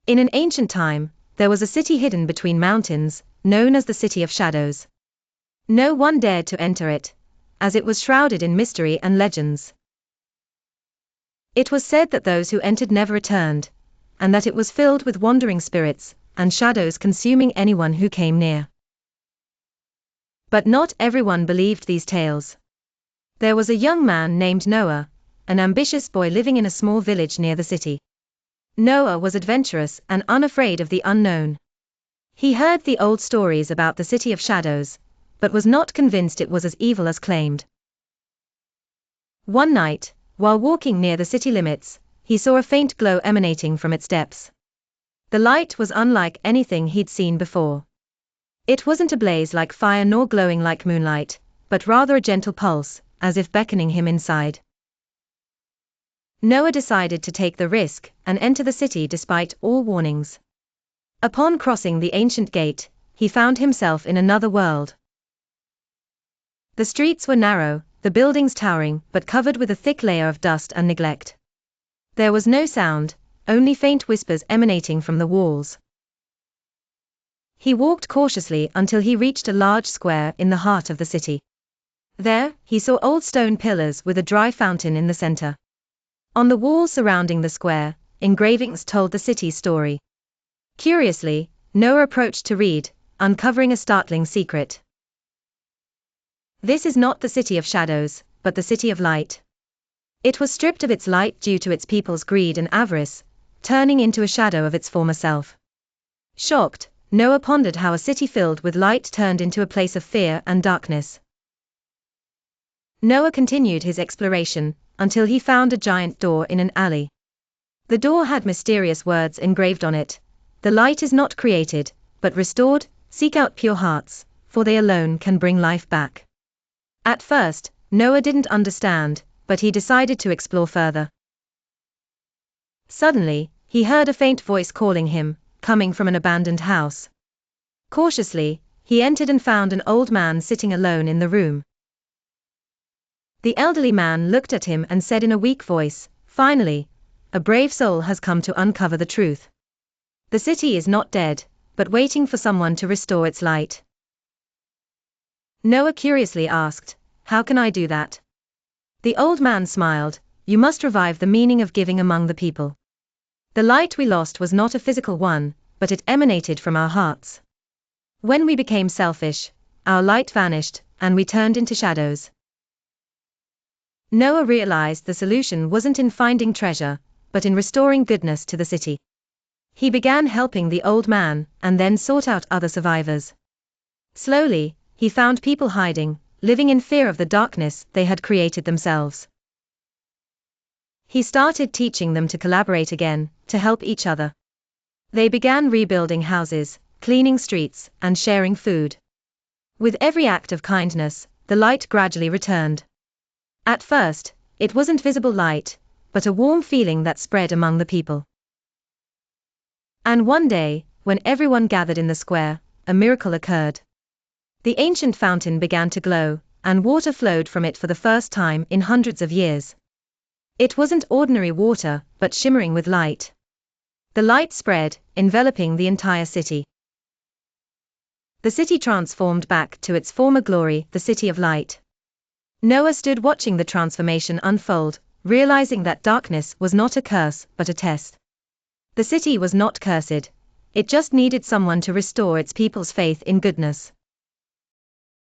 In an ancient time, there was a city hidden between mountains, known as the City of Shadows. No one dared to enter it, as it was shrouded in mystery and legends. It was said that those who entered never returned, and that it was filled with wandering spirits and shadows consuming anyone who came near. But not everyone believed these tales. There was a young man named Noah, an ambitious boy living in a small village near the city. Noah was adventurous and unafraid of the unknown. He heard the old stories about the City of Shadows, but was not convinced it was as evil as claimed. One night, while walking near the city limits, he saw a faint glow emanating from its depths. The light was unlike anything he'd seen before. It wasn't a blaze like fire nor glowing like moonlight, but rather a gentle pulse, as if beckoning him inside. Noah decided to take the risk and enter the city despite all warnings. Upon crossing the ancient gate, he found himself in another world. The streets were narrow, the buildings towering but covered with a thick layer of dust and neglect. There was no sound, only faint whispers emanating from the walls. He walked cautiously until he reached a large square in the heart of the city. There, he saw old stone pillars with a dry fountain in the center. On the walls surrounding the square, engravings told the city's story. Curiously, Noah approached to read, uncovering a startling secret. This is not the City of Shadows, but the City of Light. It was stripped of its light due to its people's greed and avarice, turning into a shadow of its former self. Shocked, Noah pondered how a city filled with light turned into a place of fear and darkness. Noah continued his exploration, until he found a giant door in an alley. The door had mysterious words engraved on it. The light is not created, but restored. Seek out pure hearts, for they alone can bring life back. At first, Noah didn't understand, but he decided to explore further. Suddenly, he heard a faint voice calling him, coming from an abandoned house. Cautiously, he entered and found an old man sitting alone in the room. The elderly man looked at him and said in a weak voice, "Finally, a brave soul has come to uncover the truth. The city is not dead, but waiting for someone to restore its light." Noah curiously asked, "How can I do that?" The old man smiled, "You must revive the meaning of giving among the people. The light we lost was not a physical one, but it emanated from our hearts. When we became selfish, our light vanished, and we turned into shadows." Noah realized the solution wasn't in finding treasure, but in restoring goodness to the city. He began helping the old man, and then sought out other survivors. Slowly, he found people hiding, living in fear of the darkness they had created themselves. He started teaching them to collaborate again, to help each other. They began rebuilding houses, cleaning streets, and sharing food. With every act of kindness, the light gradually returned. At first, it wasn't visible light, but a warm feeling that spread among the people. And one day, when everyone gathered in the square, a miracle occurred. The ancient fountain began to glow, and water flowed from it for the first time in hundreds of years. It wasn't ordinary water, but shimmering with light. The light spread, enveloping the entire city. The city transformed back to its former glory, the City of Light. Noah stood watching the transformation unfold, realizing that darkness was not a curse, but a test. The city was not cursed. It just needed someone to restore its people's faith in goodness.